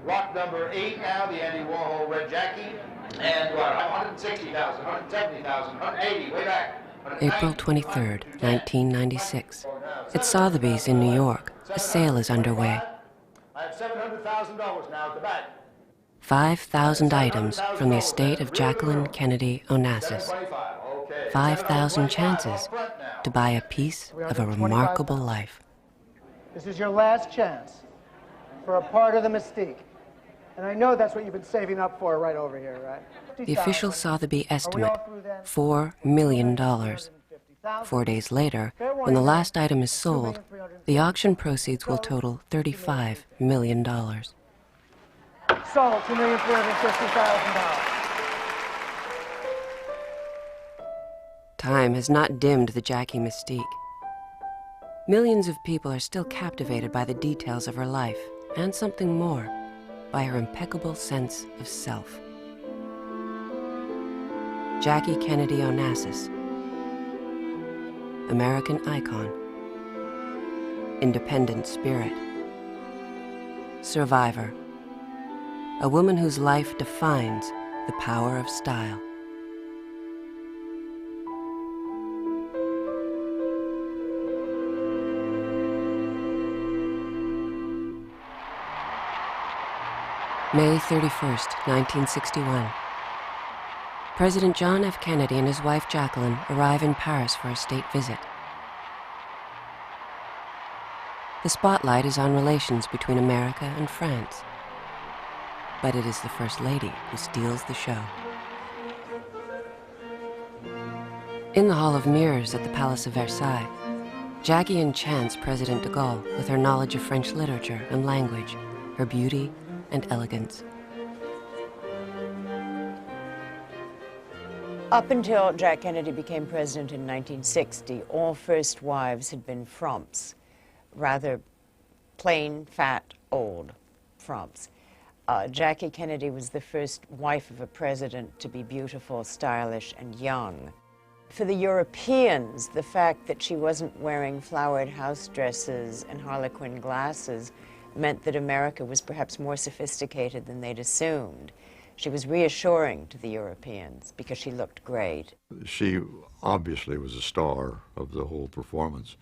Lot number 8 now, the Andy Warhol Red Jackie. And what, 160,000, 170,000, 180, way back. April 23rd, 1996. At Sotheby's in New York, a sale is underway. I have $700,000 now at the back. 5,000 items from the estate of Jacqueline Kennedy Onassis. 5,000 chances to buy a piece of a remarkable life. This is your last chance for a part of the mystique. And I know that's what you've been saving up for right over here, right? The official Sotheby estimate, $4 million. 4 days later, when the last item is sold, the auction proceeds will total $35 million. Sold, $2,350,000. Time has not dimmed the Jackie mystique. Millions of people are still captivated by the details of her life, and something more, by her impeccable sense of self. Jackie Kennedy Onassis, American icon, independent spirit, survivor, a woman whose life defines the power of style. May 31st, 1961. President John F. Kennedy and his wife Jacqueline arrive in Paris for a state visit. The spotlight is on relations between America and France. But it is the First Lady who steals the show. In the Hall of Mirrors at the Palace of Versailles, Jackie enchants President de Gaulle with her knowledge of French literature and language, her beauty and elegance. Up until Jack Kennedy became president in 1960, all first wives had been frumps, rather plain, fat, old frumps. Jackie Kennedy was the first wife of a president to be beautiful, stylish, and young. For the Europeans, the fact that she wasn't wearing flowered house dresses and harlequin glasses meant that America was perhaps more sophisticated than they'd assumed. She was reassuring to the Europeans because she looked great. She obviously was a star of the whole performance.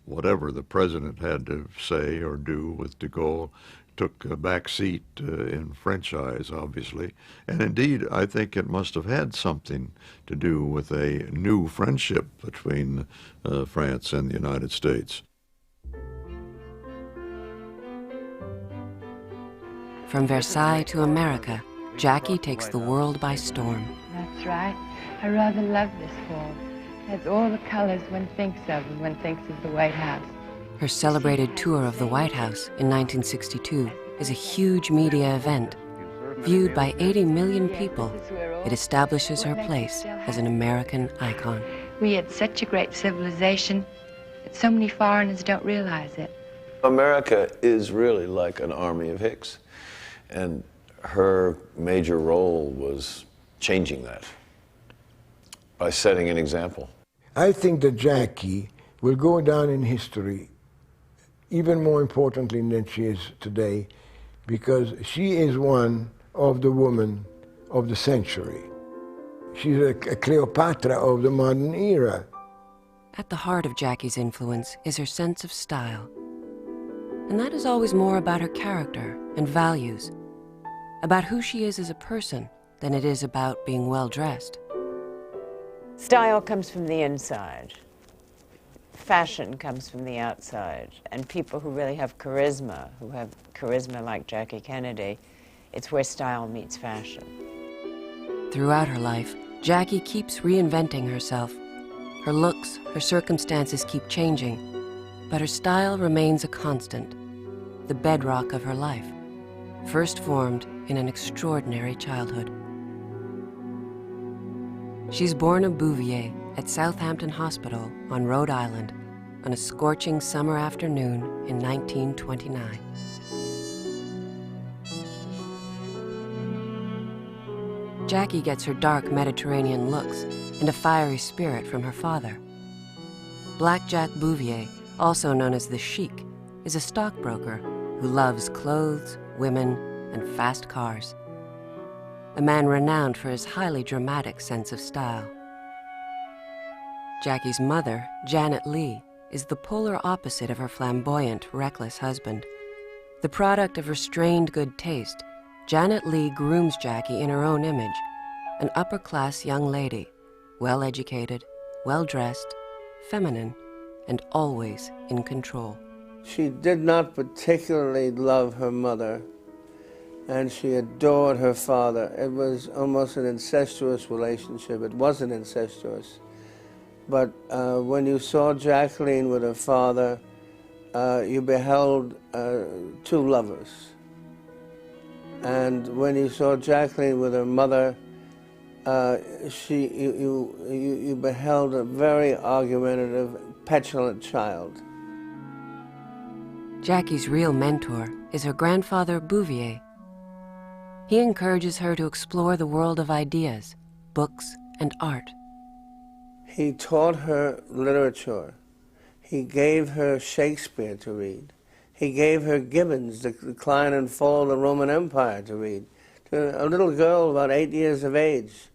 Whatever the president had to say or do with de Gaulle took a back seat in French eyes, obviously. And indeed, I think it must have had something to do with a new friendship between France and the United States. From Versailles to America, Jackie takes the world by storm. That's right. I rather love this fall. It has all the colors one thinks of when one thinks of the White House. Her celebrated tour of the White House in 1962 is a huge media event. Viewed by 80 million people, it establishes her place as an American icon. We had such a great civilization that so many foreigners don't realize it. America is really like an army of Hicks. And her major role was changing that by setting an example. I think that Jackie will go down in history even more importantly than she is today, because she is one of the women of the century. She's a Cleopatra of the modern era. At the heart of Jackie's influence is her sense of style. And that is always more about her character and values, about who she is as a person, than it is about being well-dressed. Style comes from the inside. Fashion comes from the outside. And people who really have charisma, like Jackie Kennedy, it's where style meets fashion. Throughout her life, Jackie keeps reinventing herself. Her looks, her circumstances keep changing, but her style remains a constant, the bedrock of her life, first formed in an extraordinary childhood. She's born a Bouvier at Southampton Hospital on Rhode Island on a scorching summer afternoon in 1929. Jackie gets her dark Mediterranean looks and a fiery spirit from her father. Black Jack Bouvier, also known as the Sheik, is a stockbroker who loves clothes, women, and fast cars. A man renowned for his highly dramatic sense of style. Jackie's mother, Janet Leigh, is the polar opposite of her flamboyant, reckless husband. The product of restrained good taste, Janet Leigh grooms Jackie in her own image, an upper-class young lady, well-educated, well-dressed, feminine, and always in control. She did not particularly love her mother, and she adored her father. It was almost an incestuous relationship. It wasn't incestuous. But when you saw Jacqueline with her father, you beheld two lovers. And when you saw Jacqueline with her mother, you beheld a very argumentative, petulant child. Jackie's real mentor is her grandfather, Bouvier. He encourages her to explore the world of ideas, books, and art. He taught her literature. He gave her Shakespeare to read. He gave her Gibbon's, The Decline and Fall of the Roman Empire, to read, to a little girl about 8 years of age.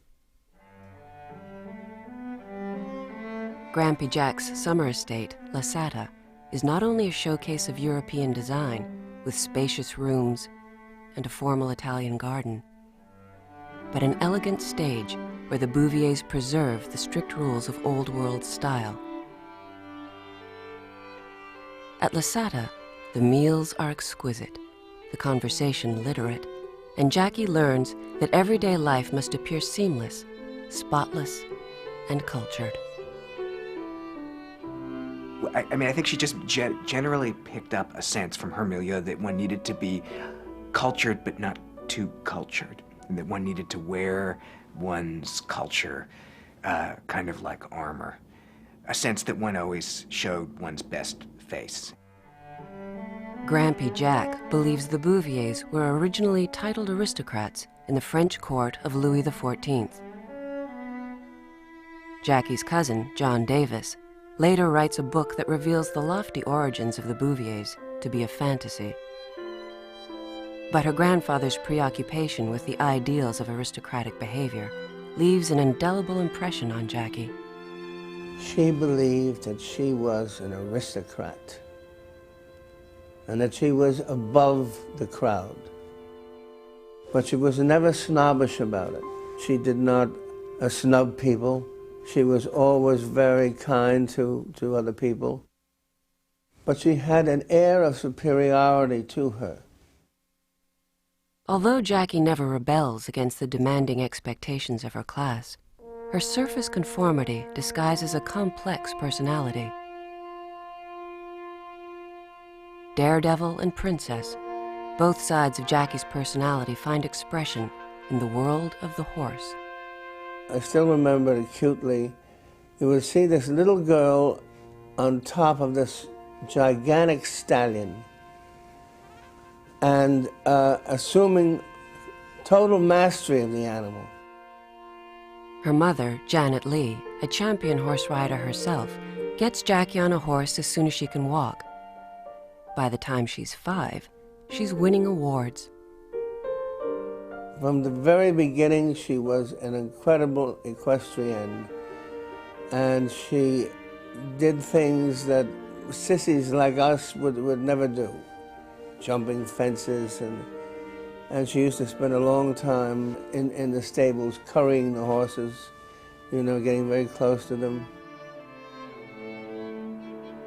Grampy Jack's summer estate, La Sata, is not only a showcase of European design, with spacious rooms and a formal Italian garden, but an elegant stage where the Bouviers preserve the strict rules of Old World style. At La Sata, the meals are exquisite, the conversation literate, and Jackie learns that everyday life must appear seamless, spotless, and cultured. I mean, I think she just generally picked up a sense from her milieu that one needed to be cultured but not too cultured, and that one needed to wear one's culture kind of like armor, a sense that one always showed one's best face. Grampy Jack believes the Bouviers were originally titled aristocrats in the French court of Louis XIV. Jackie's cousin, John Davis, later writes a book that reveals the lofty origins of the Bouviers to be a fantasy. But her grandfather's preoccupation with the ideals of aristocratic behavior leaves an indelible impression on Jackie. She believed that she was an aristocrat and that she was above the crowd. But she was never snobbish about it. She did not snub people. She was always very kind to other people. But she had an air of superiority to her. Although Jackie never rebels against the demanding expectations of her class, her surface conformity disguises a complex personality. Daredevil and princess, both sides of Jackie's personality find expression in the world of the horse. I still remember it acutely. You would see this little girl on top of this gigantic stallion and assuming total mastery of the animal. Her mother, Janet Leigh, a champion horse rider herself, gets Jackie on a horse as soon as she can walk. By the time she's 5, she's winning awards. From the very beginning, she was an incredible equestrian, and she did things that sissies like us would never do. Jumping fences, and she used to spend a long time in the stables currying the horses, you know, getting very close to them.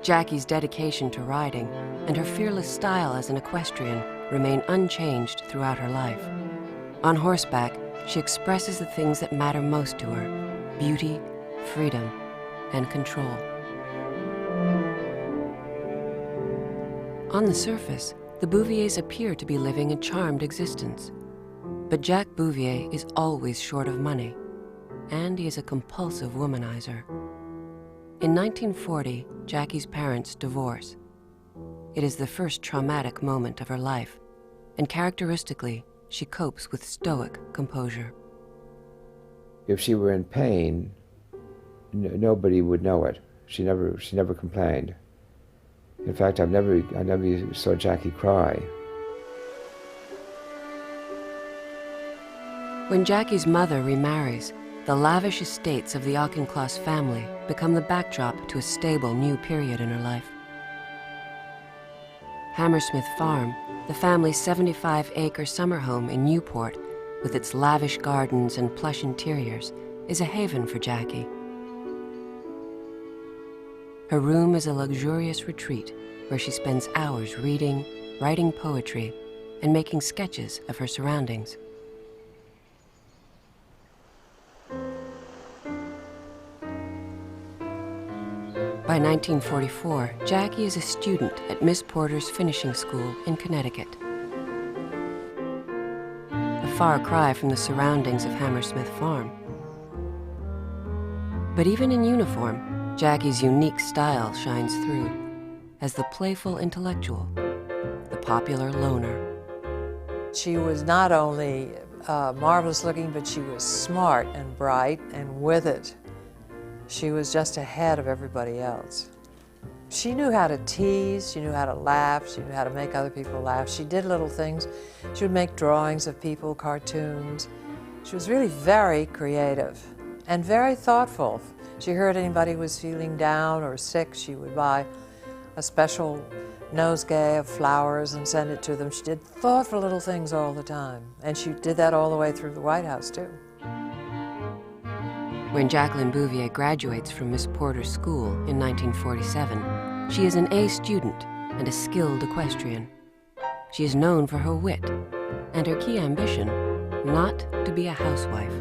Jackie's dedication to riding and her fearless style as an equestrian remain unchanged throughout her life. On horseback, she expresses the things that matter most to her: beauty, freedom, and control. On the surface, the Bouviers appear to be living a charmed existence. But Jack Bouvier is always short of money, and he is a compulsive womanizer. In 1940, Jackie's parents divorce. It is the first traumatic moment of her life, and characteristically, she copes with stoic composure. If she were in pain, nobody would know it. She never complained. In fact, I never saw Jackie cry. When Jackie's mother remarries, the lavish estates of the Auchincloss family become the backdrop to a stable new period in her life. Hammersmith Farm, the family's 75-acre summer home in Newport, with its lavish gardens and plush interiors, is a haven for Jackie. Her room is a luxurious retreat where she spends hours reading, writing poetry, and making sketches of her surroundings. By 1944, Jackie is a student at Miss Porter's finishing school in Connecticut. A far cry from the surroundings of Hammersmith Farm. But even in uniform, Jackie's unique style shines through as the playful intellectual, the popular loner. She was not only marvelous looking, but she was smart and bright and with it. She was just ahead of everybody else. She knew how to tease, she knew how to laugh, she knew how to make other people laugh. She did little things. She would make drawings of people, cartoons. She was really very creative and very thoughtful. She heard anybody was feeling down or sick, she would buy a special nosegay of flowers and send it to them. She did thoughtful little things all the time. And she did that all the way through the White House, too. When Jacqueline Bouvier graduates from Miss Porter's school in 1947, she is an A student and a skilled equestrian. She is known for her wit and her key ambition, not to be a housewife.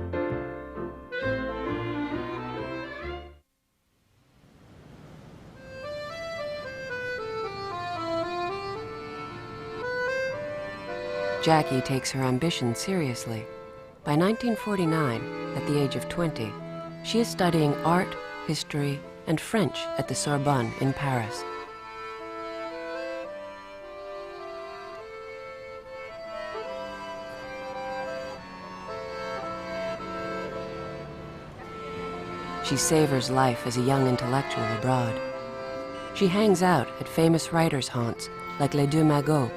Jackie takes her ambition seriously. By 1949, at the age of 20, she is studying art, history, and French at the Sorbonne in Paris. She savors life as a young intellectual abroad. She hangs out at famous writers' haunts like Les Deux Magots,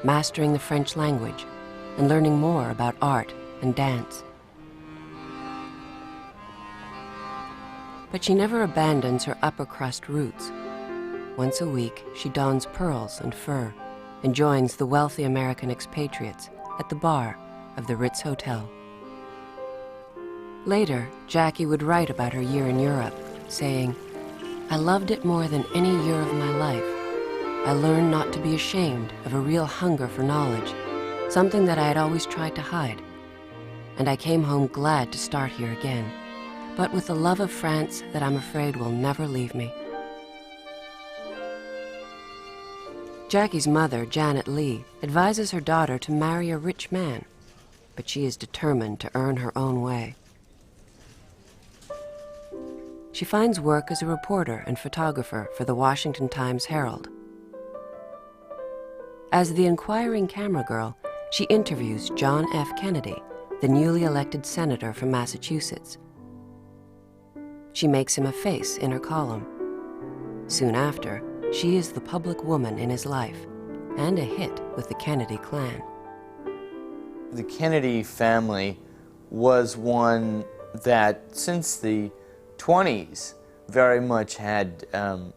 mastering the French language and learning more about art and dance. But she never abandons her upper crust roots. Once a week, she dons pearls and fur and joins the wealthy American expatriates at the bar of the Ritz Hotel. Later, Jackie would write about her year in Europe, saying, "I loved it more than any year of my life. I learned not to be ashamed of a real hunger for knowledge, something that I had always tried to hide. And I came home glad to start here again, but with a love of France that I'm afraid will never leave me." Jackie's mother, Janet Lee, advises her daughter to marry a rich man, but she is determined to earn her own way. She finds work as a reporter and photographer for the Washington Times-Herald. As the inquiring camera girl, she interviews John F. Kennedy, the newly elected senator from Massachusetts. She makes him a face in her column. Soon after, she is the public woman in his life and a hit with the Kennedy clan. The Kennedy family was one that, since the 20s, very much had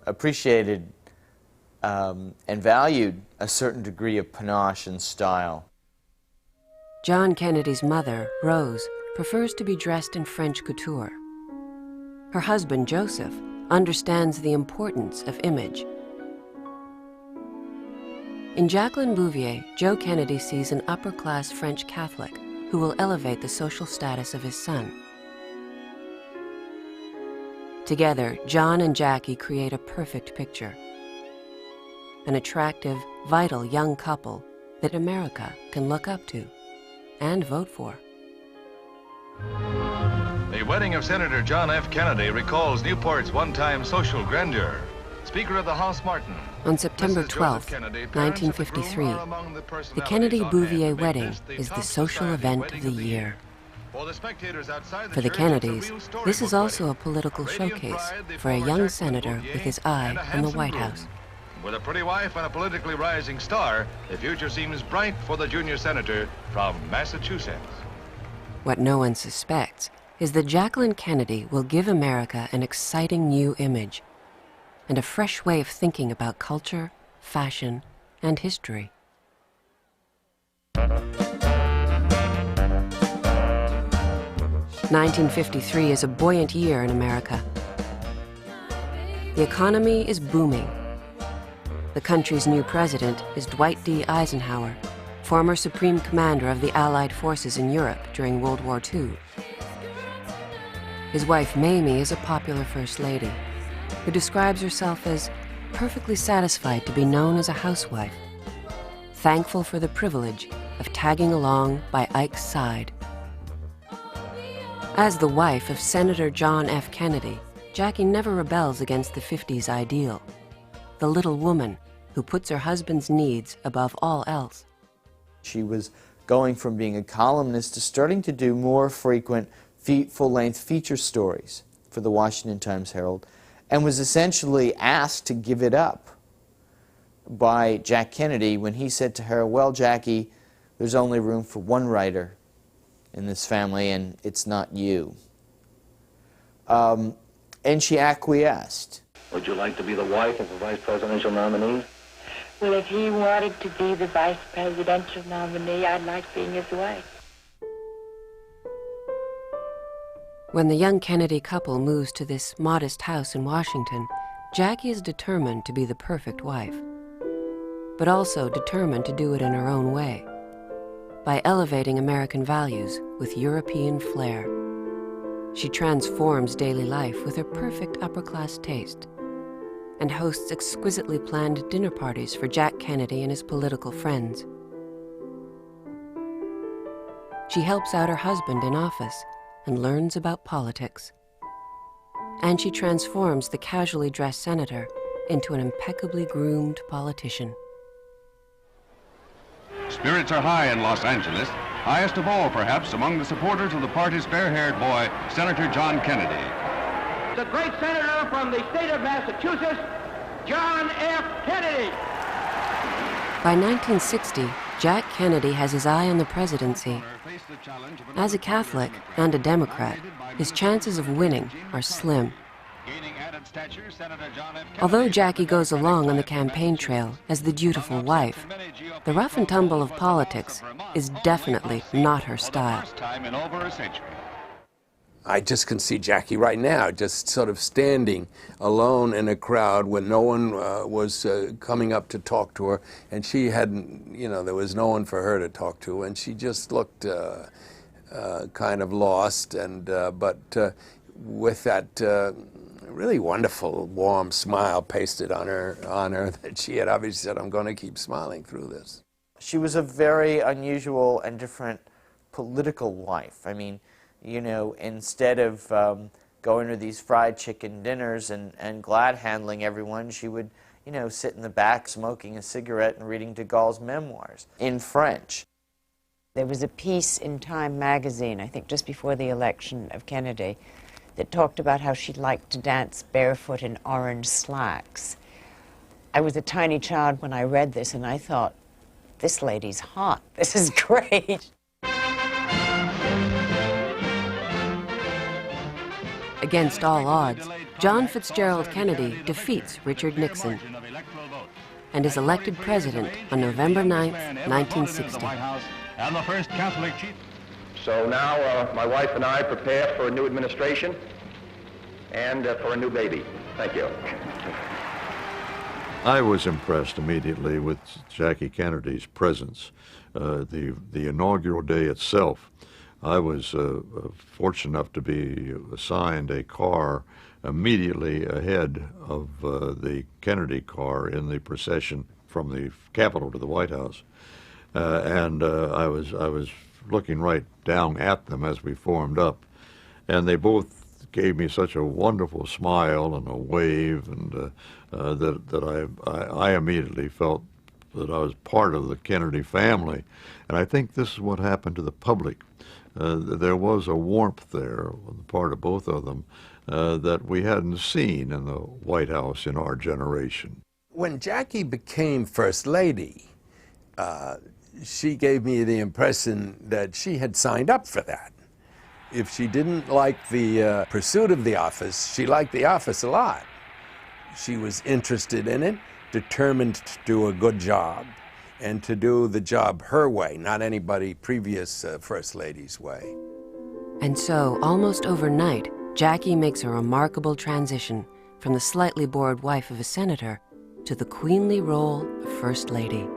appreciated and valued a certain degree of panache and style. John Kennedy's mother, Rose, prefers to be dressed in French couture. Her husband, Joseph, understands the importance of image. In Jacqueline Bouvier, Joe Kennedy sees an upper-class French Catholic who will elevate the social status of his son. Together, John and Jackie create a perfect picture. An attractive, vital young couple that America can look up to and vote for. The wedding of Senator John F. Kennedy recalls Newport's one-time social grandeur. Speaker of the House Martin. On September 12, 1953, the Kennedy-Bouvier wedding is the social event of the year. For the Kennedys, this is also a political showcase for a young senator with his eye on the White House. With a pretty wife and a politically rising star, the future seems bright for the junior senator from Massachusetts. What no one suspects is that Jacqueline Kennedy will give America an exciting new image and a fresh way of thinking about culture, fashion, and history. 1953 is a buoyant year in America. The economy is booming. The country's new president is Dwight D. Eisenhower, former Supreme Commander of the Allied forces in Europe during World War II. His wife, Mamie, is a popular First Lady who describes herself as perfectly satisfied to be known as a housewife, thankful for the privilege of tagging along by Ike's side. As the wife of Senator John F. Kennedy, Jackie never rebels against the 50s ideal, the little woman who puts her husband's needs above all else. She was going from being a columnist to starting to do more frequent full-length feature stories for the Washington Times-Herald, and was essentially asked to give it up by Jack Kennedy when he said to her, "Well, Jackie, there's only room for one writer in this family, and it's not you." And she acquiesced. Would you like to be the wife of a vice presidential nominee? Well, if he wanted to be the vice presidential nominee, I'd like being his wife. When the young Kennedy couple moves to this modest house in Washington, Jackie is determined to be the perfect wife, but also determined to do it in her own way, by elevating American values with European flair. She transforms daily life with her perfect upper-class taste and hosts exquisitely planned dinner parties for Jack Kennedy and his political friends. She helps out her husband in office and learns about politics. And she transforms the casually dressed senator into an impeccably groomed politician. Spirits are high in Los Angeles, highest of all, perhaps, among the supporters of the party's fair-haired boy, Senator John Kennedy. The great senator from the state of Massachusetts, John F. Kennedy. By 1960, Jack Kennedy has his eye on the presidency. As a Catholic and a Democrat, his chances of winning are slim. Although Jackie goes along on the campaign trail as the dutiful wife, the rough and tumble of politics is definitely not her style. I just can see Jackie right now, just sort of standing alone in a crowd when no one was coming up to talk to her, and she hadn't, there was no one for her to talk to, and she just looked kind of lost, and but with that really wonderful, warm smile pasted on her, that she had obviously said, "I'm going to keep smiling through this." She was a very unusual and different political wife. I mean, instead of going to these fried chicken dinners and glad-handling everyone, she would, sit in the back smoking a cigarette and reading de Gaulle's memoirs in French. There was a piece in Time magazine, I think just before the election of Kennedy, that talked about how she liked to dance barefoot in orange slacks. I was a tiny child when I read this, and I thought, this lady's hot. This is great. Against all odds, John Fitzgerald Kennedy defeats Richard Nixon and is elected president on November 9, 1960. And the first Catholic chief. So now my wife and I prepare for a new administration and for a new baby. Thank you. I was impressed immediately with Jackie Kennedy's presence. The inaugural day itself, I was fortunate enough to be assigned a car immediately ahead of the Kennedy car in the procession from the Capitol to the White House. And I was looking right down at them as we formed up, and they both gave me such a wonderful smile and a wave, and that I immediately felt that I was part of the Kennedy family. And I think this is what happened to the public. There was a warmth there on the part of both of them that we hadn't seen in the White House in our generation. When Jackie became First Lady, she gave me the impression that she had signed up for that. If she didn't like the pursuit of the office, she liked the office a lot. She was interested in it, determined to do a good job, and to do the job her way, not anybody previous First Lady's way. And so, almost overnight, Jackie makes a remarkable transition from the slightly bored wife of a senator to the queenly role of First Lady.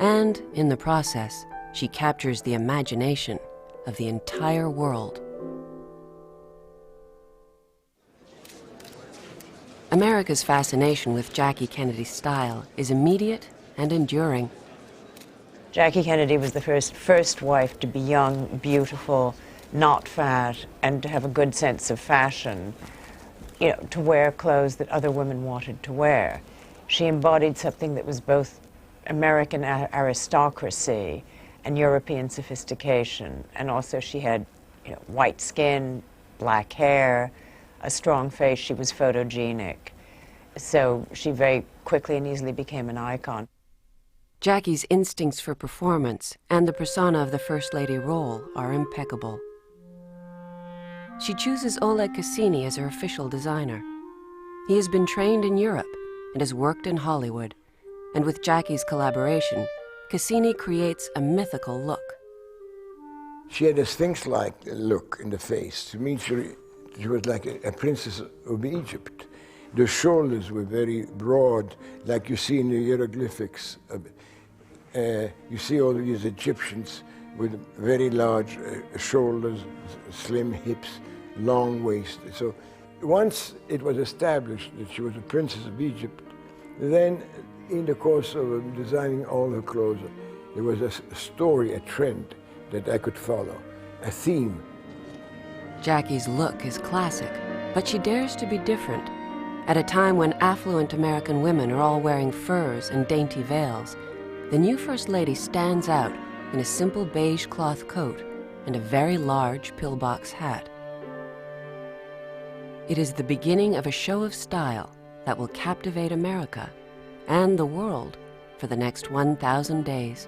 And, in the process, she captures the imagination of the entire world. America's fascination with Jackie Kennedy's style is immediate and enduring. Jackie Kennedy was the first wife to be young, beautiful, not fat, and to have a good sense of fashion, you know, to wear clothes that other women wanted to wear. She embodied something that was both American aristocracy and European sophistication, and also she had, you know, white skin, black hair, a strong face. She was photogenic. So she very quickly and easily became an icon. Jackie's instincts for performance and the persona of the First Lady role are impeccable. She chooses Oleg Cassini as her official designer. He has been trained in Europe and has worked in Hollywood, and with Jackie's collaboration, Cassini creates a mythical look. She had a Sphinx-like look in the face. To me, she was like a princess of Egypt. The shoulders were very broad, like you see in the hieroglyphics. You see all these Egyptians with very large shoulders, slim hips, long waist. So once it was established that she was a princess of Egypt, then in the course of designing all her clothes, there was a story, a trend that I could follow, a theme. Jackie's look is classic, but she dares to be different. At a time when affluent American women are all wearing furs and dainty veils, the new First Lady stands out in a simple beige cloth coat and a very large pillbox hat. It is the beginning of a show of style that will captivate America and the world for the next 1,000 days.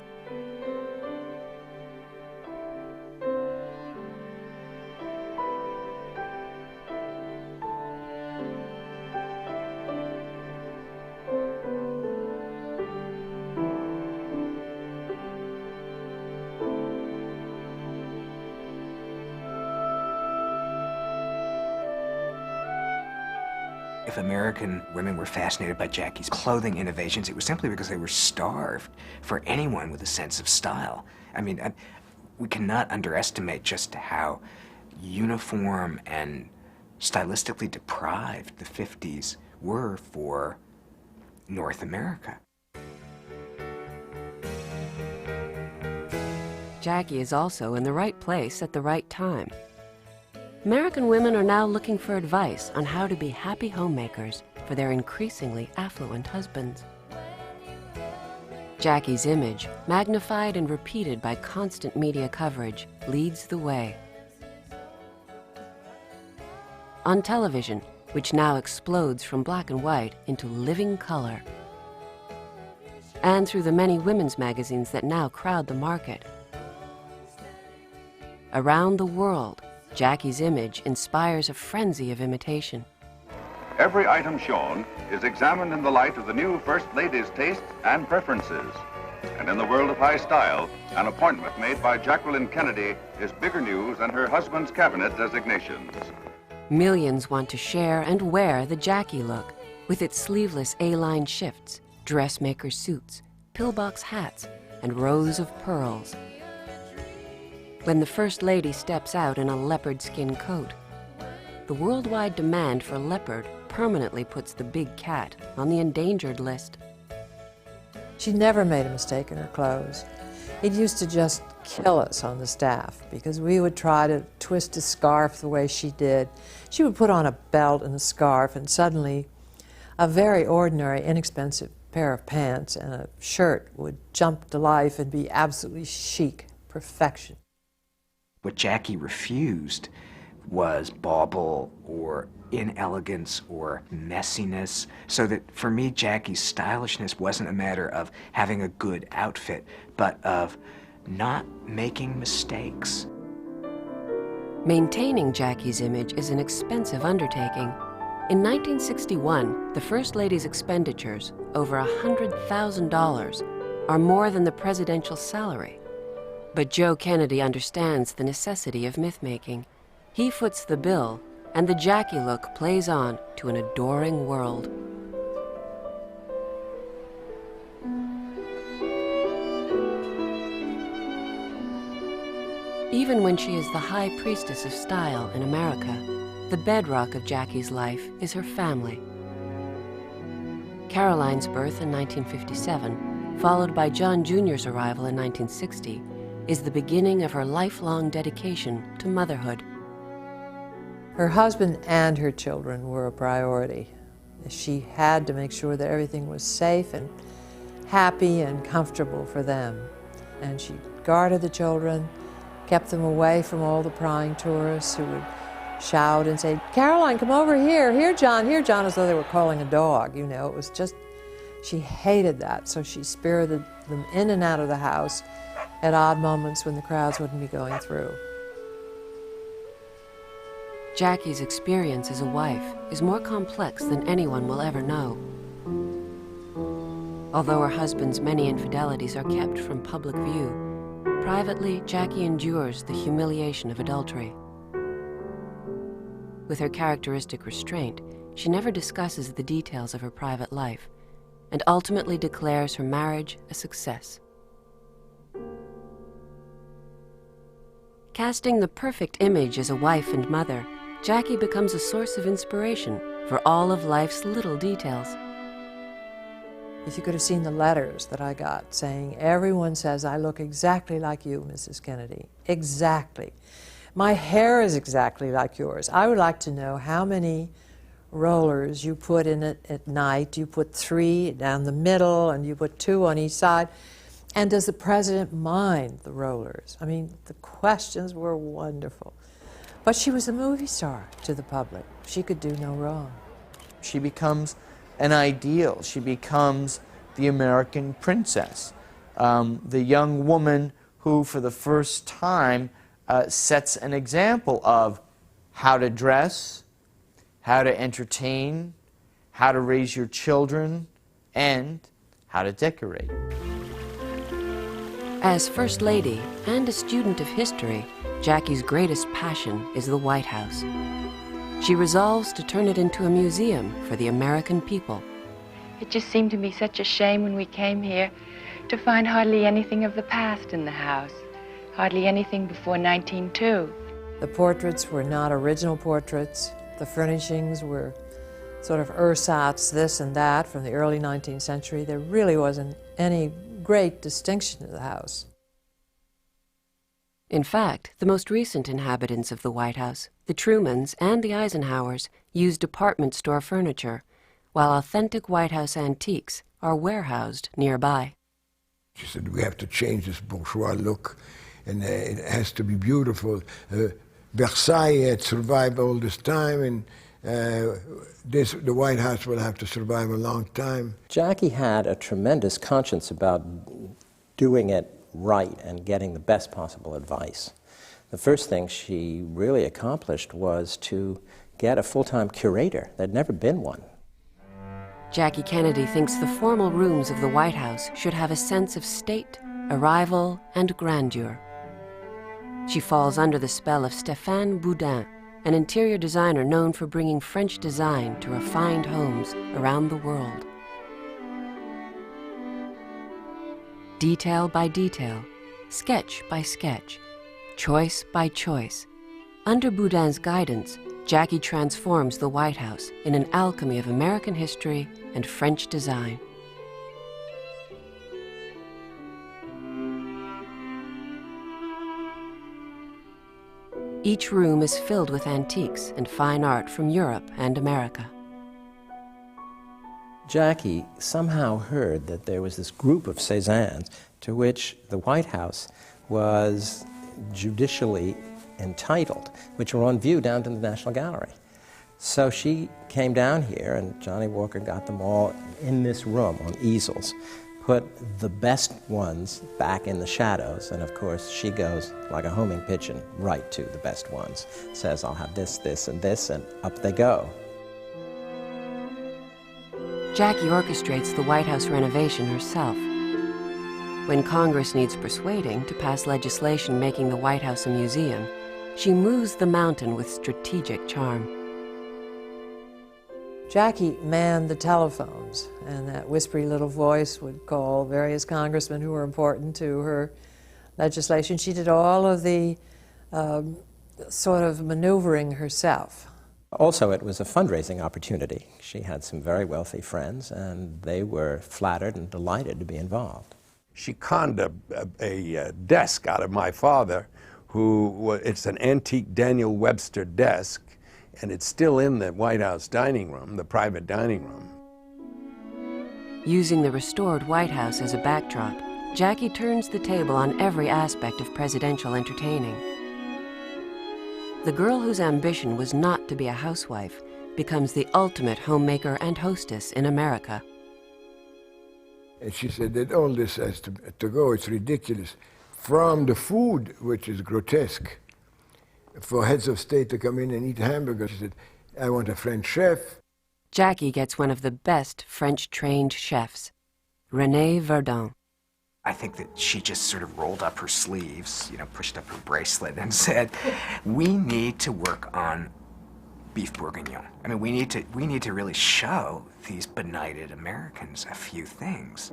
If American women were fascinated by Jackie's clothing innovations, it was simply because they were starved for anyone with a sense of style. I mean, we cannot underestimate just how uniform and stylistically deprived the 50s were for North America. Jackie is also in the right place at the right time. American women are now looking for advice on how to be happy homemakers for their increasingly affluent husbands. Jackie's image, magnified and repeated by constant media coverage, leads the way. On television, which now explodes from black and white into living color, and through the many women's magazines that now crowd the market. Around the world, Jackie's image inspires a frenzy of imitation. Every item shown is examined in the light of the new First Lady's tastes and preferences. And in the world of high style, an appointment made by Jacqueline Kennedy is bigger news than her husband's cabinet designations. Millions want to share and wear the Jackie look, with its sleeveless A-line shifts, dressmaker suits, pillbox hats, and rows of pearls. When the First Lady steps out in a leopard skin coat, the worldwide demand for leopard permanently puts the big cat on the endangered list. She never made a mistake in her clothes. It used to just kill us on the staff because we would try to twist a scarf the way she did. She would put on a belt and a scarf, and suddenly a very ordinary, inexpensive pair of pants and a shirt would jump to life and be absolutely chic, perfection. What Jackie refused was bauble or inelegance or messiness. So that for me, Jackie's stylishness wasn't a matter of having a good outfit, but of not making mistakes. Maintaining Jackie's image is an expensive undertaking. In 1961, the First Lady's expenditures, over $100,000, are more than the presidential salary. But Joe Kennedy understands the necessity of myth-making. He foots the bill, and the Jackie look plays on to an adoring world. Even when she is the high priestess of style in America, the bedrock of Jackie's life is her family. Caroline's birth in 1957, followed by John Jr.'s arrival in 1960, is the beginning of her lifelong dedication to motherhood. Her husband and her children were a priority. She had to make sure that everything was safe and happy and comfortable for them. And she guarded the children, kept them away from all the prying tourists who would shout and say, "Caroline, come over here, here John," as though they were calling a dog, you know. It was just, she hated that, so she spirited them in and out of the house at odd moments when the crowds wouldn't be going through. Jackie's experience as a wife is more complex than anyone will ever know. Although her husband's many infidelities are kept from public view, privately, Jackie endures the humiliation of adultery. With her characteristic restraint, she never discusses the details of her private life, and ultimately declares her marriage a success. Casting the perfect image as a wife and mother, Jackie becomes a source of inspiration for all of life's little details. If you could have seen the letters that I got saying, everyone says I look exactly like you, Mrs. Kennedy. Exactly. My hair is exactly like yours. I would like to know how many rollers you put in it at night. You put 3 down the middle and you put 2 on each side. And does the president mind the rollers? I mean, the questions were wonderful. But she was a movie star to the public. She could do no wrong. She becomes an ideal. She becomes the American princess, the young woman who, for the first time, sets an example of how to dress, how to entertain, how to raise your children, and how to decorate. As First Lady and a student of history, Jackie's greatest passion is the White House. She resolves to turn it into a museum for the American people. It just seemed to me such a shame when we came here to find hardly anything of the past in the house. Hardly anything before 1902. The portraits were not original portraits. The furnishings were sort of ersatz, this and that, from the early 19th century. There really wasn't any great distinction in the house. In fact, the most recent inhabitants of the White House, the Trumans and the Eisenhowers, use department store furniture, while authentic White House antiques are warehoused nearby. She said, we have to change this bourgeois look, and it has to be beautiful. Versailles had survived all this time, and the White House will have to survive a long time. Jackie had a tremendous conscience about doing it right and getting the best possible advice. The first thing she really accomplished was to get a full-time curator. There'd never been one. Jackie Kennedy thinks the formal rooms of the White House should have a sense of state, arrival, and grandeur. She falls under the spell of Stéphane Boudin, an interior designer known for bringing French design to refined homes around the world. Detail by detail, sketch by sketch, choice by choice, under Boudin's guidance, Jackie transforms the White House in an alchemy of American history and French design. Each room is filled with antiques and fine art from Europe and America. Jackie somehow heard that there was this group of Cézannes to which the White House was judicially entitled, which were on view down to the National Gallery. So she came down here, and Johnny Walker got them all in this room on easels, put the best ones back in the shadows, and of course she goes like a homing pigeon right to the best ones, says, I'll have this, this, and this, and up they go. Jackie orchestrates the White House renovation herself. When Congress needs persuading to pass legislation making the White House a museum, she moves the mountain with strategic charm. Jackie manned the telephones, and that whispery little voice would call various congressmen who were important to her legislation. She did all of the sort of maneuvering herself. Also, it was a fundraising opportunity. She had some very wealthy friends, and they were flattered and delighted to be involved. She conned a desk out of my father, it's an antique Daniel Webster desk, and it's still in the White House dining room, the private dining room. Using the restored White House as a backdrop, Jackie turns the table on every aspect of presidential entertaining. The girl whose ambition was not to be a housewife becomes the ultimate homemaker and hostess in America. And she said that all this has to go, it's ridiculous. From the food, which is grotesque, for heads of state to come in and eat hamburgers, she said, I want a French chef. Jackie gets one of the best French-trained chefs, René Verdun. I think that she just sort of rolled up her sleeves, pushed up her bracelet and said, we need to work on beef bourguignon. I mean, we need to really show these benighted Americans a few things.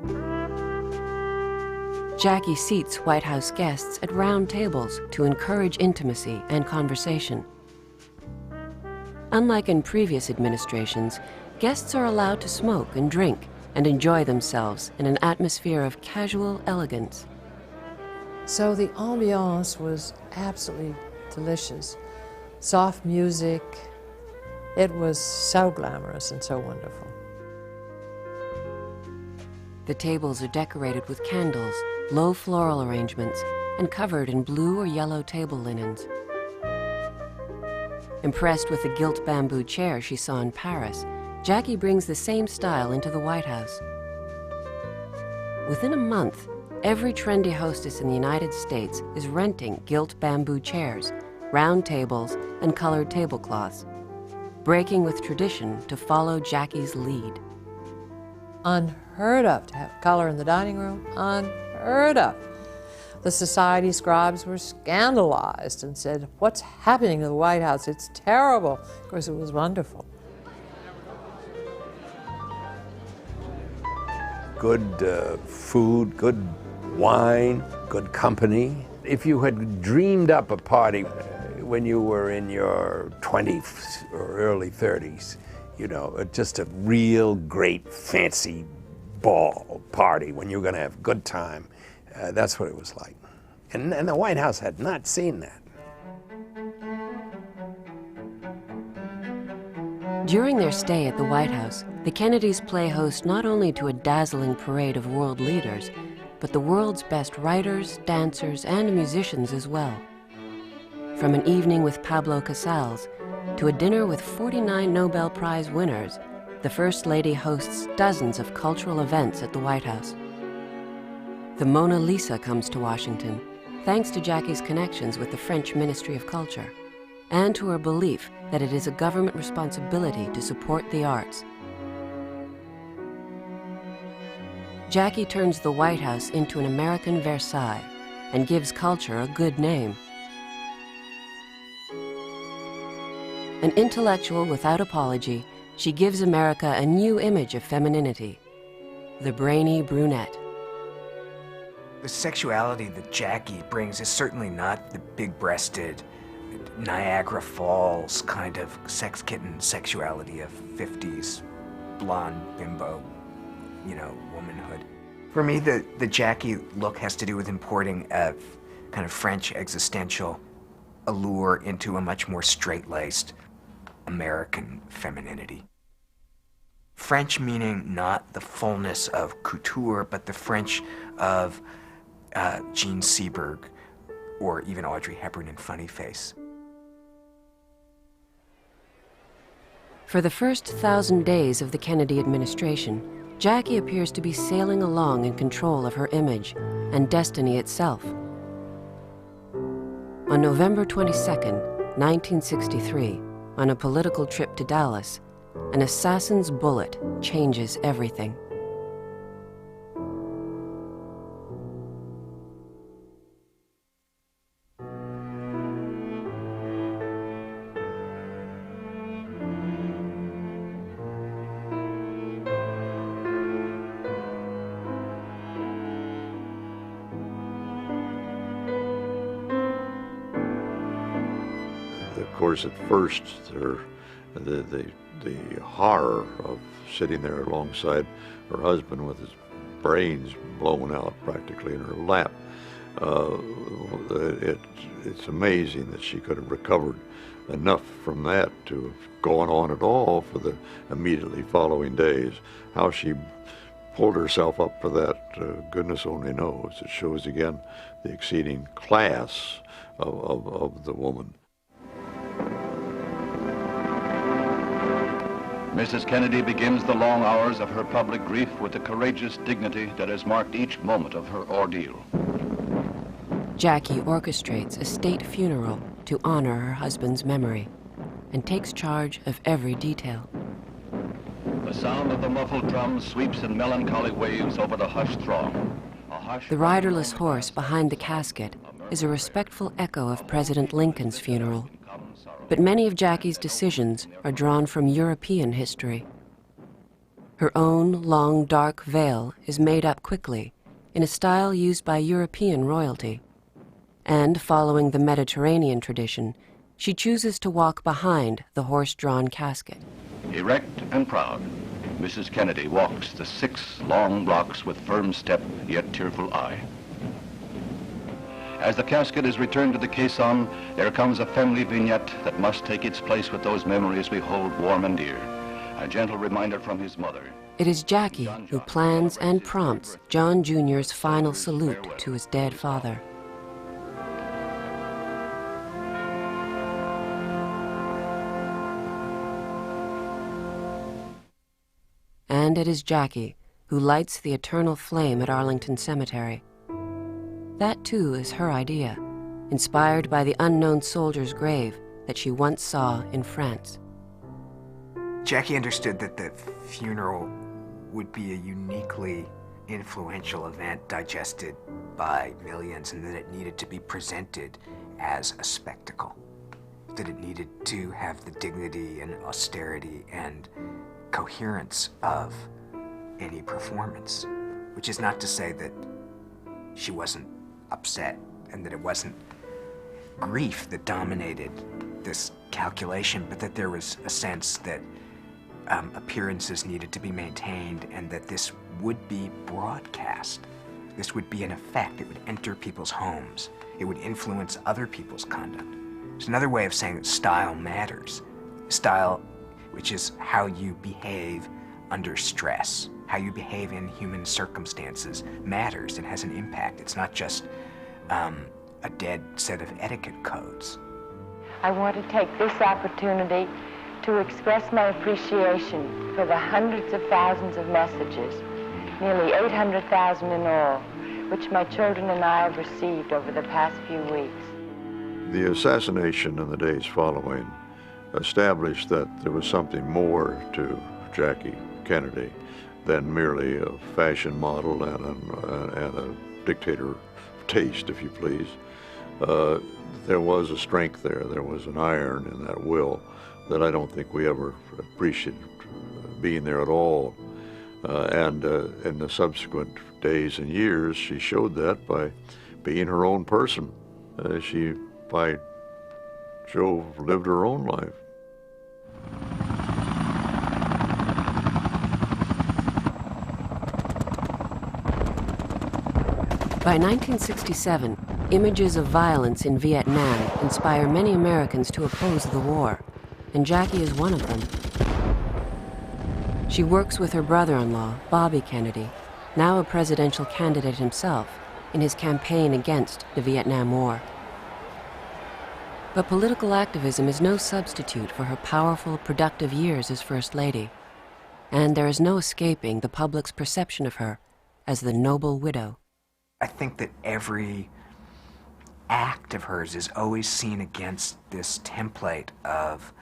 Jackie seats White House guests at round tables to encourage intimacy and conversation. Unlike in previous administrations, guests are allowed to smoke and drink and enjoy themselves in an atmosphere of casual elegance. So the ambiance was absolutely delicious. Soft music. It was so glamorous and so wonderful. The tables are decorated with candles, low floral arrangements, and covered in blue or yellow table linens. Impressed with the gilt bamboo chair she saw in Paris, Jackie brings the same style into the White House. Within a month, every trendy hostess in the United States is renting gilt bamboo chairs, round tables, and colored tablecloths, breaking with tradition to follow Jackie's lead. Unheard of to have color in the dining room, unheard of. The society scribes were scandalized and said, what's happening to the White House? It's terrible. Of course, it was wonderful. Good food, good wine, good company. If you had dreamed up a party when you were in your 20s or early 30s, just a real great fancy ball party when you were going to have a good time, that's what it was like. And the White House had not seen that. During their stay at the White House, the Kennedys play host not only to a dazzling parade of world leaders, but the world's best writers, dancers, and musicians as well. From an evening with Pablo Casals to a dinner with 49 Nobel Prize winners, the First Lady hosts dozens of cultural events at the White House. The Mona Lisa comes to Washington, thanks to Jackie's connections with the French Ministry of Culture, and to her belief that it is a government responsibility to support the arts. Jackie turns the White House into an American Versailles and gives culture a good name. An intellectual without apology, she gives America a new image of femininity, the brainy brunette. The sexuality that Jackie brings is certainly not the big-breasted Niagara Falls kind of sex kitten sexuality of 50s blonde bimbo, womanhood. For me, the Jackie look has to do with importing a kind of French existential allure into a much more straight-laced American femininity. French meaning not the fullness of couture, but the French of Jean Seberg or even Audrey Hepburn in Funny Face. For the first 1,000 days of the Kennedy administration, Jackie appears to be sailing along in control of her image and destiny itself. On November 22, 1963, on a political trip to Dallas, an assassin's bullet changes everything. Of course, at first, the horror of sitting there alongside her husband with his brains blown out practically in her lap. It's amazing that she could have recovered enough from that to have gone on at all for the immediately following days. How she pulled herself up for that, goodness only knows. It shows again the exceeding class of the woman. Mrs. Kennedy begins the long hours of her public grief with the courageous dignity that has marked each moment of her ordeal. Jackie orchestrates a state funeral to honor her husband's memory and takes charge of every detail. The sound of the muffled drum sweeps in melancholy waves over the hushed throng. The riderless horse behind the casket is a respectful echo of President Lincoln's funeral. But many of Jackie's decisions are drawn from European history. Her own long, dark veil is made up quickly in a style used by European royalty. And following the Mediterranean tradition, she chooses to walk behind the horse-drawn casket. Erect and proud, Mrs. Kennedy walks the 6 long blocks with firm step yet tearful eye. As the casket is returned to the caisson, there comes a family vignette that must take its place with those memories we hold warm and dear. A gentle reminder from his mother. It is Jackie who plans and prompts John Jr.'s final salute to his dead father. And it is Jackie who lights the eternal flame at Arlington Cemetery. That, too, is her idea, inspired by the unknown soldier's grave that she once saw in France. Jackie understood that the funeral would be a uniquely influential event digested by millions, and that it needed to be presented as a spectacle, that it needed to have the dignity and austerity and coherence of any performance, which is not to say that she wasn't upset and that it wasn't grief that dominated this calculation, but that there was a sense that appearances needed to be maintained and that this would be broadcast. This would be an effect. It would enter people's homes. It would influence other people's conduct. It's another way of saying that style matters. Style, which is how you behave under stress, how you behave in human circumstances, matters and has an impact. It's not just a dead set of etiquette codes. I want to take this opportunity to express my appreciation for the hundreds of thousands of messages, nearly 800,000 in all, which my children and I have received over the past few weeks. The assassination and the days following established that there was something more to Jackie Kennedy than merely a fashion model and a dictator of taste, if you please. There was a strength there. There was an iron in that will that I don't think we ever appreciated being there at all. And in the subsequent days and years, she showed that by being her own person. She, by Jove, lived her own life. By 1967, images of violence in Vietnam inspire many Americans to oppose the war, and Jackie is one of them. She works with her brother-in-law, Bobby Kennedy, now a presidential candidate himself, in his campaign against the Vietnam War. But political activism is no substitute for her powerful, productive years as First Lady. and there is no escaping the public's perception of her as the noble widow. I think that every act of hers is always seen against this template of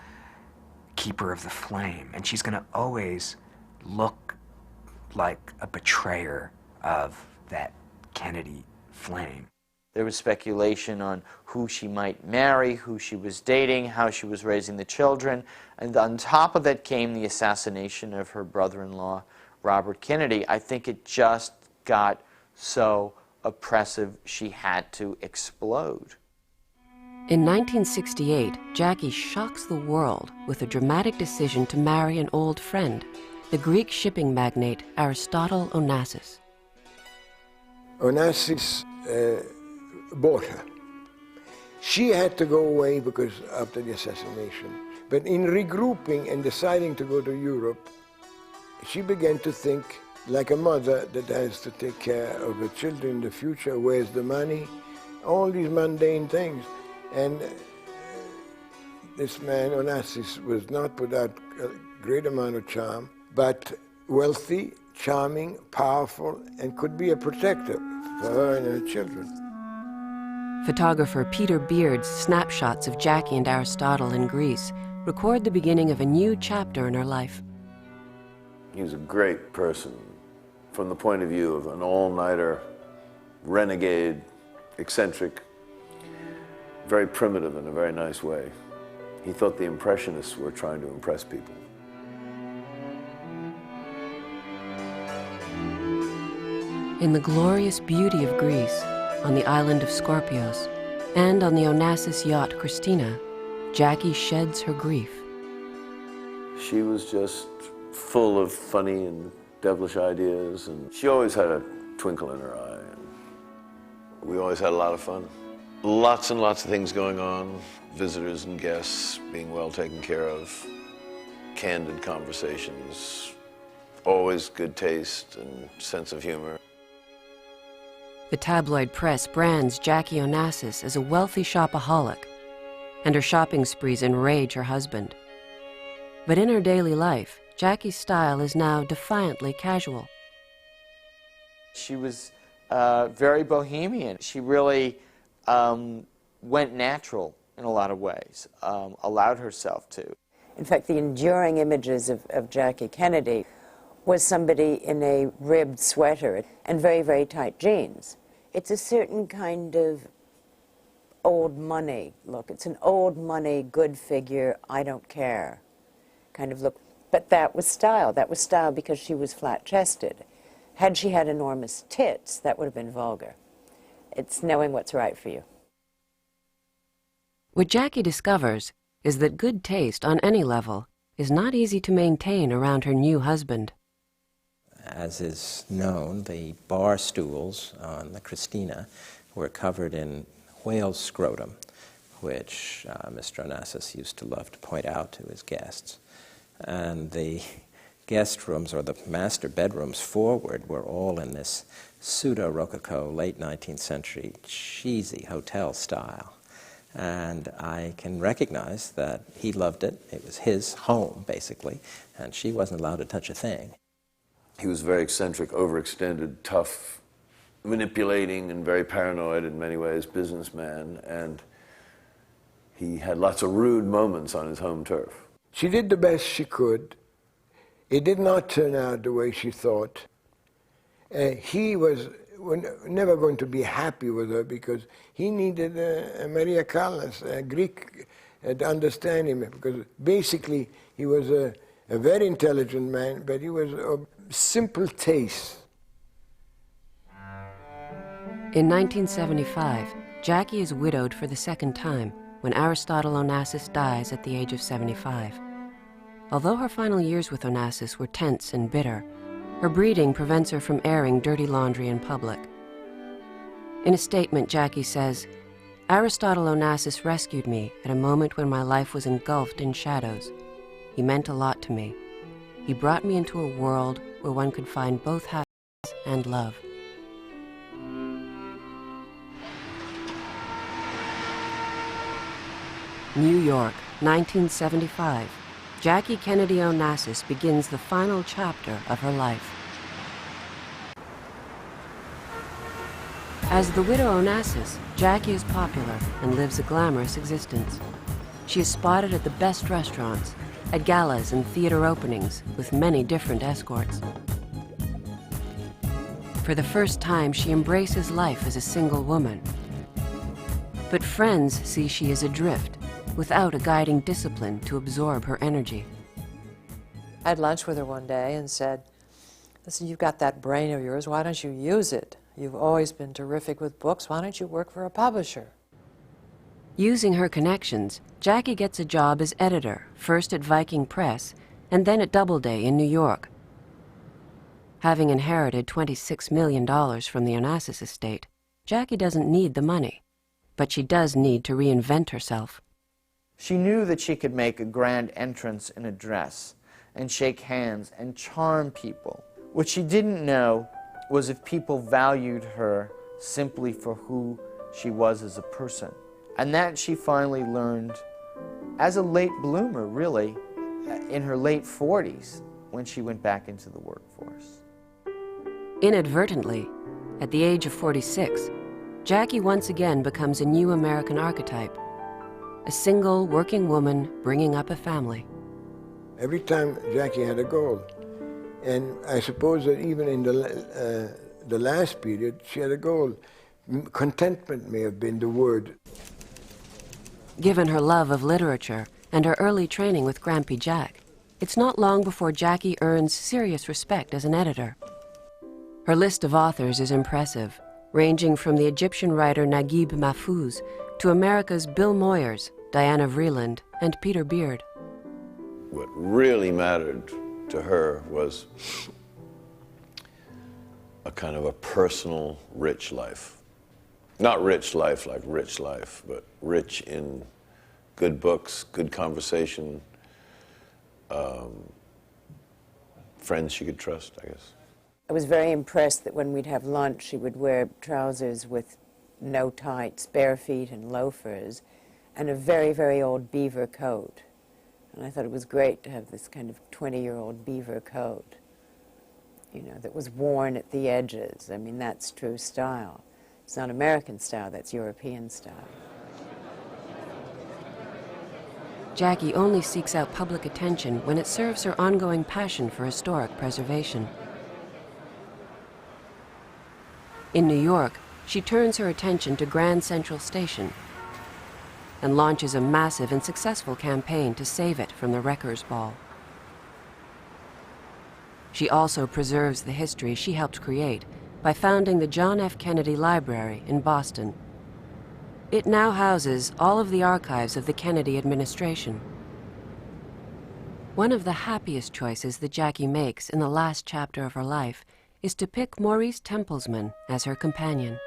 keeper of the flame, and she's going to always look like a betrayer of that Kennedy flame. There was speculation on who she might marry, who she was dating, how she was raising the children, and on top of that came the assassination of her brother-in-law, Robert Kennedy. I think it just got so oppressive she had to explode. In 1968, Jackie shocks the world with a dramatic decision to marry an old friend, the Greek shipping magnate Aristotle Onassis. Onassis bought her. She had to go away because after the assassination. But in regrouping and deciding to go to Europe, she began to think like a mother that has to take care of her children in the future, where's the money, all these mundane things. And this man, Onassis, was not without a great amount of charm, but wealthy, charming, powerful, and could be a protector for her and her children. Photographer Peter Beard's snapshots of Jackie and Aristotle in Greece record the beginning of a new chapter in her life. He was a great person from the point of view of an all-nighter, renegade, eccentric, very primitive in a very nice way. He thought the Impressionists were trying to impress people. In the glorious beauty of Greece, on the island of Scorpios, and on the Onassis yacht Christina, Jackie sheds her grief. She was just full of funny and devilish ideas, and she always had a twinkle in her eye. And we always had a lot of fun. Lots and lots of things going on, visitors and guests being well taken care of, candid conversations, always good taste and sense of humor. The tabloid press brands Jackie Onassis as a wealthy shopaholic, and her shopping sprees enrage her husband. But in her daily life, Jackie's style is now defiantly casual. She was very bohemian. She really went natural in a lot of ways, allowed herself to. In fact, the enduring images of Jackie Kennedy was somebody in a ribbed sweater and very, very tight jeans. It's a certain kind of old money look. It's an old money, good figure, I don't care kind of look. But that was style. That was style because she was flat-chested. Had she had enormous tits, that would have been vulgar. It's knowing what's right for you. What Jackie discovers is that good taste on any level is not easy to maintain around her new husband. As is known, the bar stools on the Christina were covered in whale scrotum, which Mr. Onassis used to love to point out to his guests. And the guest rooms, or the master bedrooms forward, were all in this pseudo-Rococo, late 19th century, cheesy hotel style. And I can recognize that he loved it. It was his home, basically, and she wasn't allowed to touch a thing. He was very eccentric, overextended, tough, manipulating, and very paranoid in many ways, businessman, and he had lots of rude moments on his home turf. She did the best she could. It did not turn out the way she thought. He was never going to be happy with her because he needed a Maria Callas, a Greek, to understand him. Because basically he was a very intelligent man, but he was of simple taste. In 1975, Jackie is widowed for the second time when Aristotle Onassis dies at the age of 75. Although her final years with Onassis were tense and bitter, her breeding prevents her from airing dirty laundry in public. In a statement, Jackie says, "Aristotle Onassis rescued me at a moment when my life was engulfed in shadows. He meant a lot to me. He brought me into a world where one could find both happiness and love." New York, 1975. Jackie Kennedy Onassis begins the final chapter of her life. As the widow Onassis, Jackie is popular and lives a glamorous existence. She is spotted at the best restaurants, at galas and theater openings with many different escorts. For the first time, she embraces life as a single woman. But friends see she is adrift, without a guiding discipline to absorb her energy. I had lunch with her one day and said, "Listen, you've got that brain of yours, why don't you use it? You've always been terrific with books, why don't you work for a publisher?" Using her connections, Jackie gets a job as editor, first at Viking Press, and then at Doubleday in New York. Having inherited $26 million from the Onassis estate, Jackie doesn't need the money, but she does need to reinvent herself. She knew that she could make a grand entrance in a dress and shake hands and charm people. What she didn't know was if people valued her simply for who she was as a person. And that she finally learned as a late bloomer, really, in her late 40s when she went back into the workforce. Inadvertently, at the age of 46, Jackie once again becomes a new American archetype, a single working woman bringing up a family. Every time Jackie had a goal, and I suppose that even in the last period, she had a goal. Contentment may have been the word. Given her love of literature and her early training with Grampy Jack, it's not long before Jackie earns serious respect as an editor. Her list of authors is impressive, ranging from the Egyptian writer Naguib Mahfouz to America's Bill Moyers, Diana Vreeland, and Peter Beard. What really mattered to her was a kind of a personal, rich life. Not rich life like rich life, but rich in good books, good conversation, friends she could trust, I guess. I was very impressed that when we'd have lunch, she would wear trousers with no tights, bare feet and loafers, and a very, very old beaver coat. And I thought it was great to have this kind of 20-year-old beaver coat, you know, that was worn at the edges. I mean, that's true style. It's not American style, that's European style. Jackie only seeks out public attention when it serves her ongoing passion for historic preservation. In New York, she turns her attention to Grand Central Station and launches a massive and successful campaign to save it from the Wreckers' Ball. She also preserves the history she helped create by founding the John F. Kennedy Library in Boston. It now houses all of the archives of the Kennedy administration. One of the happiest choices that Jackie makes in the last chapter of her life is to pick Maurice Templesman as her companion.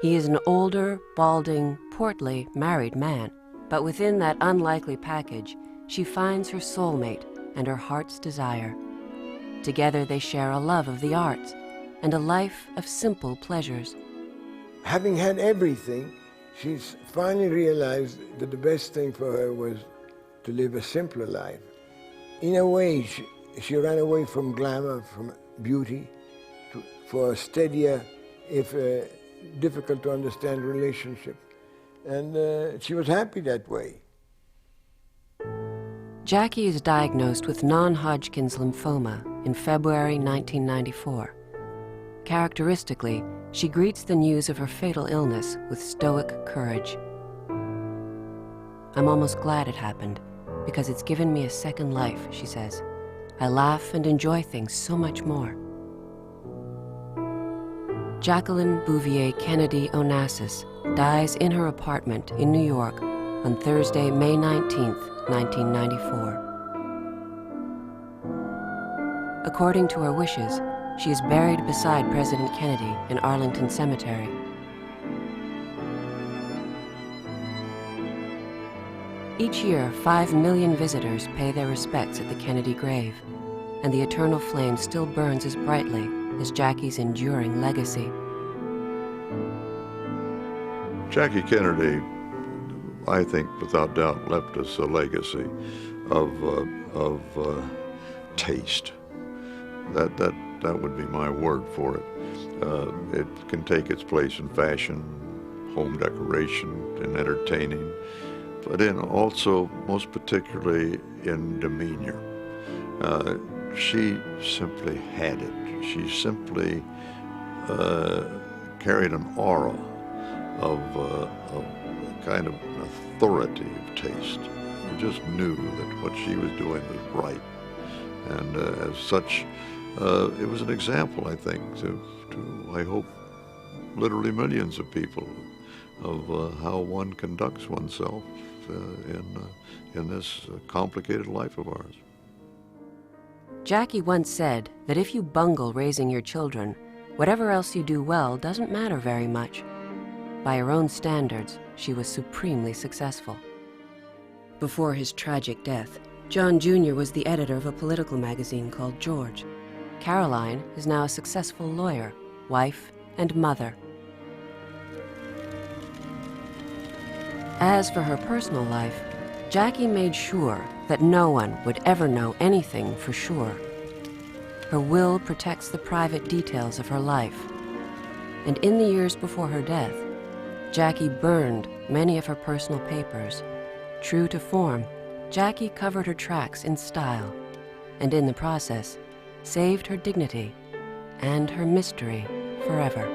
He is an older, balding, portly, married man, but within that unlikely package, she finds her soulmate and her heart's desire. Together they share a love of the arts and a life of simple pleasures. Having had everything, she's finally realized that the best thing for her was to live a simpler life. In a way, she ran away from glamour, from beauty, for a steadier, if difficult to understand relationship. And she was happy that way. Jackie is diagnosed with non-Hodgkin's lymphoma in February 1994. Characteristically, she greets the news of her fatal illness with stoic courage. "I'm almost glad it happened, because it's given me a second life," she says. "I laugh and enjoy things so much more." Jacqueline Bouvier Kennedy Onassis dies in her apartment in New York on Thursday, May 19, 1994. According to her wishes, she is buried beside President Kennedy in Arlington Cemetery. Each year, 5 million visitors pay their respects at the Kennedy grave, and the eternal flame still burns as brightly as Jackie's enduring legacy. Jackie Kennedy, I think, without doubt, left us a legacy of taste. That would be my word for it. It can take its place in fashion, home decoration, in entertaining, but in also, most particularly, in demeanor. She simply had it. She simply carried an aura of kind of an authority of taste. You just knew that what she was doing was right. And as such, it was an example, I think, to I hope, literally millions of people of how one conducts oneself in this complicated life of ours. Jackie once said that if you bungle raising your children, whatever else you do well doesn't matter very much. By her own standards, she was supremely successful. Before his tragic death, John Jr. was the editor of a political magazine called George. Caroline is now a successful lawyer, wife, and mother. As for her personal life, Jackie made sure that no one would ever know anything for sure. Her will protects the private details of her life. And in the years before her death, Jackie burned many of her personal papers. True to form, Jackie covered her tracks in style, and in the process, saved her dignity and her mystery forever.